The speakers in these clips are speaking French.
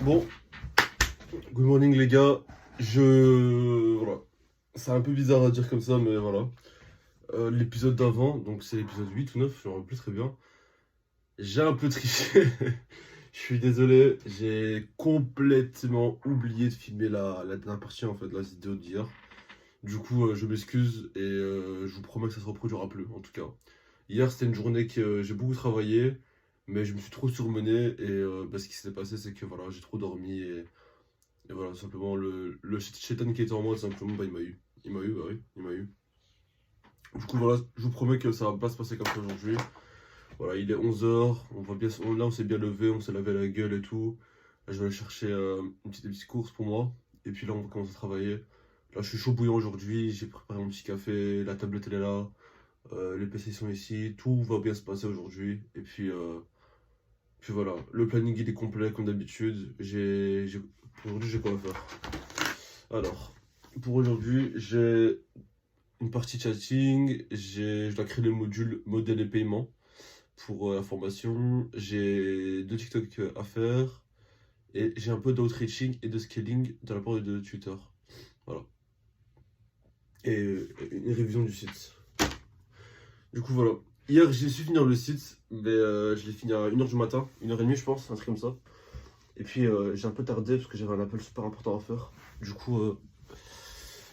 Bon, good morning les gars. Voilà. C'est un peu bizarre à dire comme ça, mais voilà. L'épisode d'avant, donc c'est l'épisode 8 ou 9, je me rappelle plus très bien. J'ai un peu triché. Je suis désolé, j'ai complètement oublié de filmer la dernière partie en fait de la vidéo d'hier. Du coup, je m'excuse et je vous promets que ça se reproduira plus en tout cas. Hier, c'était une journée que j'ai beaucoup travaillé, mais je me suis trop surmené et ce qui s'est passé, c'est que voilà, j'ai trop dormi et voilà, tout simplement, le chétan qui était en moi, tout simplement, bah, il m'a eu. Il m'a eu, bah oui, il m'a eu. Du coup, voilà, je vous promets que ça va pas se passer comme ça aujourd'hui. Voilà, il est 11 h, là, on s'est bien levé, on s'est lavé la gueule et tout. Là, je vais aller chercher des petites courses pour moi. Et puis là, on va commencer à travailler. Là, je suis chaud bouillant aujourd'hui, j'ai préparé mon petit café, la tablette elle est là, les PC sont ici, tout va bien se passer aujourd'hui. Et puis voilà, le planning il est complet comme d'habitude. Pour aujourd'hui, j'ai quoi à faire. Alors, pour aujourd'hui, j'ai une partie chatting, je dois créer le module modèle et paiement pour la formation, j'ai deux TikTok à faire, et j'ai un peu d'outreaching et de scaling de la part de Twitter. Voilà. Et une révision du site. Du coup, voilà. Hier, j'ai su finir le site, mais je l'ai fini à 1 h du matin, 1 h 30, je pense, un truc comme ça. Et puis, j'ai un peu tardé parce que j'avais un appel super important à faire. Du coup, euh,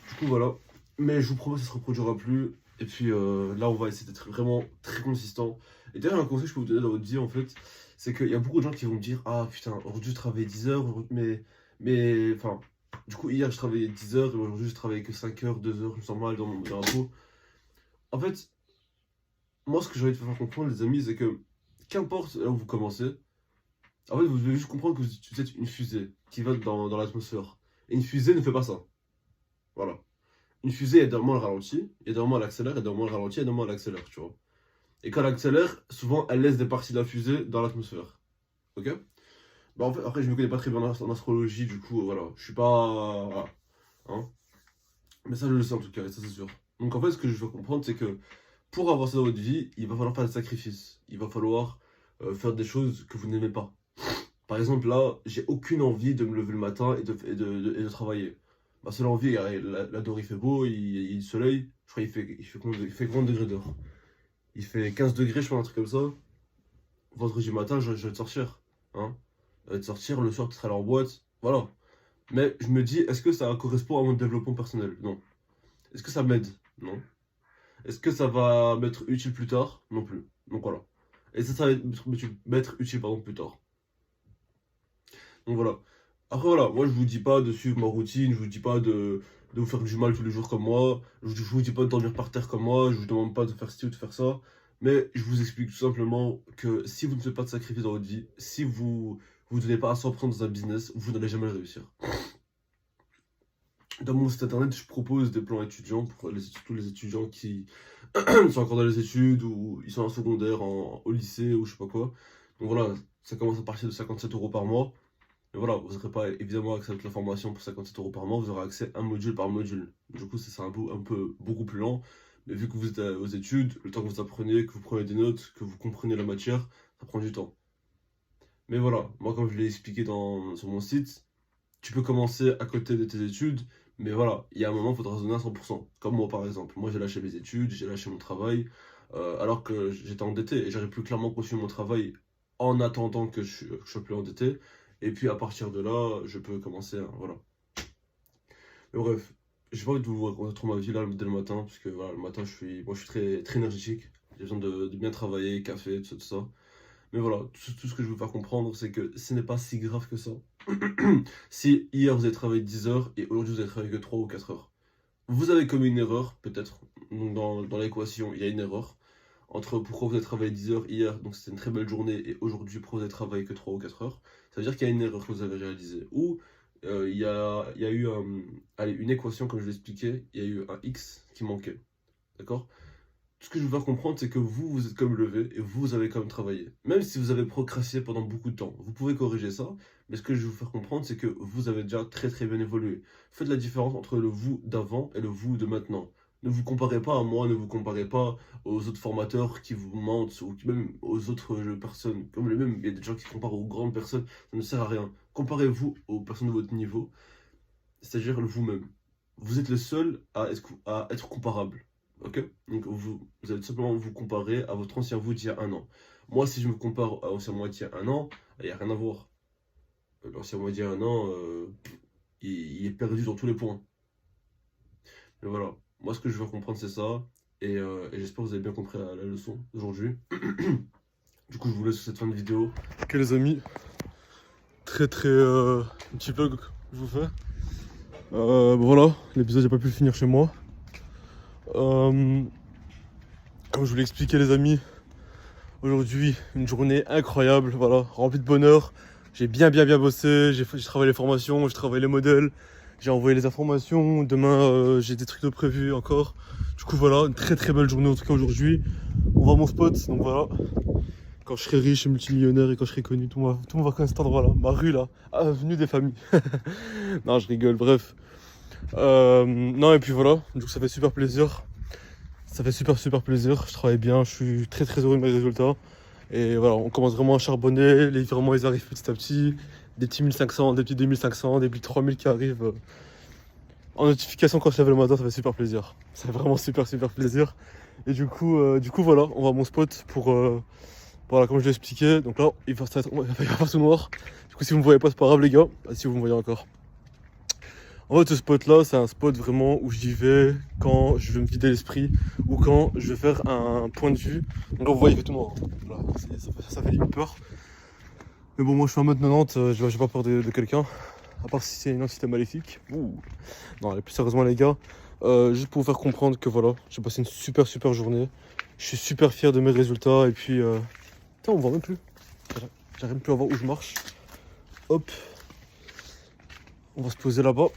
Du coup, voilà. Mais je vous promets que ça se reproduira plus. Et puis là, on va essayer d'être vraiment très consistant. Et d'ailleurs, un conseil que je peux vous donner dans votre vie, en fait, c'est qu'il y a beaucoup de gens qui vont me dire: Ah putain, aujourd'hui je travaillais 10 heures, enfin, du coup, hier je travaillais 10 heures et aujourd'hui je travaille que 5 heures, 2 heures, je me sens mal dans la peau. En fait, moi, ce que j'ai envie de faire comprendre, les amis, c'est que qu'importe là où vous commencez, en fait, vous devez juste comprendre que vous êtes une fusée qui va dans l'atmosphère. Et une fusée ne fait pas ça. Voilà. Une fusée, il y a des moments elle ralentit, il y a des moments elle accélère, il y a des moments elle ralentit, il y a des moments elle accélère, tu vois. Et quand elle accélère, souvent elle laisse des parties de la fusée dans l'atmosphère. Ok. Bah en fait, après, je me connais pas très bien en astrologie, du coup, voilà. Je suis pas. Voilà. Hein. Mais ça, je le sais en tout cas, et ça, c'est sûr. Donc en fait, ce que je veux comprendre, c'est que pour avancer dans votre vie, il va falloir faire des sacrifices. Il va falloir faire des choses que vous n'aimez pas. Par exemple, là, j'ai aucune envie de me lever le matin et de travailler. Ma seule envie, la dehors il fait beau, il y a du soleil. Je crois qu'il fait combien de degrés dehors? Il fait 15 degrés, je crois, un truc comme ça. Vendredi matin, je vais te sortir. Hein? Je vais te sortir, le soir, tu seras allé en boîte. Voilà. Mais je me dis, est-ce que ça correspond à mon développement personnel? Non. Est-ce que ça m'aide? Non. Est-ce que ça va m'être utile plus tard? Non plus. Donc voilà. Et ça va m'être utile, pardon, plus tard. Donc voilà. Après voilà, moi je vous dis pas de suivre ma routine, je vous dis pas de vous faire du mal tous les jours comme moi, je vous dis pas de dormir par terre comme moi, je vous demande pas de faire ci ou de faire ça, mais je vous explique tout simplement que si vous ne faites pas de sacrifice dans votre vie, si vous donnez pas à 100% dans un business, vous n'allez jamais le réussir. Dans mon site internet, je propose des plans étudiants pour tous les étudiants qui sont encore dans les études ou ils sont en secondaire, au lycée ou je sais pas quoi. Donc voilà, ça commence à partir de 57 € par mois. Mais voilà, vous n'aurez pas évidemment accès à toute la formation pour 57 € par mois, vous aurez accès un module par module. Du coup, c'est un peu beaucoup plus lent. Mais vu que vous êtes aux études, le temps que vous apprenez, que vous prenez des notes, que vous comprenez la matière, ça prend du temps. Mais voilà, moi, comme je l'ai expliqué sur mon site, tu peux commencer à côté de tes études, mais voilà, il y a un moment, il faudra se donner à 100%. Comme moi, par exemple. Moi, j'ai lâché mes études, j'ai lâché mon travail, alors que j'étais endetté et j'aurais pu clairement continuer mon travail en attendant que je sois plus endetté. Et puis, à partir de là, je peux commencer, hein, voilà. Mais bref, j'ai pas envie de vous raconter trop ma vie là dès le matin, parce que voilà, le matin, moi, je suis très, très énergétique. J'ai besoin de bien travailler, café, tout ça, tout ça. Mais voilà, tout ce que je veux faire comprendre, c'est que ce n'est pas si grave que ça. Si hier vous avez travaillé 10 heures et aujourd'hui vous avez travaillé que 3 ou 4 heures, vous avez commis une erreur, peut-être. Donc dans l'équation, il y a une erreur. Entre pourquoi vous avez travaillé 10 heures hier, donc c'était une très belle journée, et aujourd'hui pourquoi vous avez travaillé que 3 ou 4 heures, ça veut dire qu'il y a une erreur que vous avez réalisée. Ou il y a eu allez, une équation, comme je l'ai expliqué, il y a eu un x qui manquait. D'accord? Tout ce que je veux faire comprendre, c'est que vous êtes comme levé et vous avez quand même travaillé. Même si vous avez procrastiné pendant beaucoup de temps, vous pouvez corriger ça. Mais ce que je veux vous faire comprendre, c'est que vous avez déjà très très bien évolué. Faites la différence entre le vous d'avant et le vous de maintenant. Ne vous comparez pas à moi, ne vous comparez pas aux autres formateurs qui vous mentent ou même aux autres personnes. Comme les mêmes, il y a des gens qui se comparent aux grandes personnes, ça ne sert à rien. Comparez-vous aux personnes de votre niveau, c'est-à-dire vous-même. Vous êtes le seul à être comparable. Ok? Donc vous allez tout simplement vous comparer à votre ancien vous d'il y a un an. Moi, si je me compare à l'ancien moi d'il y a un an, il n'y a rien à voir. L'ancien moi d'il y a un an, il est perdu sur tous les points. Mais voilà, moi ce que je veux comprendre c'est ça, et j'espère que vous avez bien compris la leçon d'aujourd'hui. Du coup je vous laisse sur cette fin de vidéo. Ok les amis, très petit vlog que je vous fais. Voilà, l'épisode j'ai pas pu le finir chez moi. Comme je vous l'ai expliqué les amis, aujourd'hui une journée incroyable, voilà, remplie de bonheur. J'ai bien bossé, j'ai travaillé les formations, j'ai travaillé les modèles. J'ai envoyé les informations, demain j'ai des trucs de prévus encore. Du coup voilà, une très belle journée en tout cas aujourd'hui. On va à mon spot, donc voilà. Quand je serai riche et multimillionnaire et quand je serai connu, tout le monde va connaître cet endroit là, ma rue là, avenue des familles. Non je rigole, bref. Non et puis voilà, du coup ça fait super plaisir. Ça fait super plaisir, je travaille bien, je suis très heureux de mes résultats. Et voilà, on commence vraiment à charbonner, les virements ils arrivent petit à petit. Des petits 1500, des petits 2500, des petits 3000 qui arrivent en notification quand je lève le matin, ça fait super plaisir. Ça fait vraiment super plaisir. Et du coup voilà, on va à mon spot pour, voilà, comme je l'ai expliqué. Donc là, il va faire tout noir. Du coup, si vous me voyez pas, c'est pas grave les gars, si vous me voyez encore. En fait, ce spot là, c'est un spot vraiment où j'y vais quand je veux me vider l'esprit ou quand je veux faire un point de vue. Donc là, vous voyez, il fait tout noir. Voilà, ça fait limite peur. Mais bon, moi je suis en mode 90, j'ai pas peur de quelqu'un. À part si c'est une entité maléfique. Ouh. Non, allez, plus sérieusement les gars, juste pour vous faire comprendre que voilà, j'ai passé une super journée. Je suis super fier de mes résultats et puis... Putain, on voit même plus. J'arrive même plus à voir où je marche. Hop. On va se poser là-bas.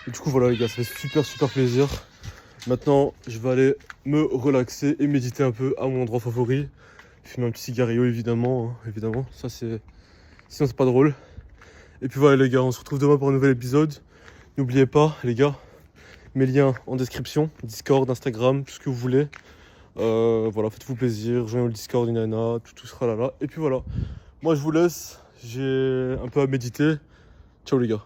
Et du coup voilà les gars, ça fait super plaisir. Maintenant, je vais aller me relaxer et méditer un peu à mon endroit favori. Fumer un petit cigarillo évidemment, hein, évidemment. Ça c'est... Sinon c'est pas drôle. Et puis voilà les gars, on se retrouve demain pour un nouvel épisode. N'oubliez pas les gars, mes liens en description, Discord, Instagram, tout ce que vous voulez. Voilà, faites-vous plaisir, rejoignez le Discord, Inana, tout sera là. Et puis voilà, moi je vous laisse, j'ai un peu à méditer. Ciao les gars.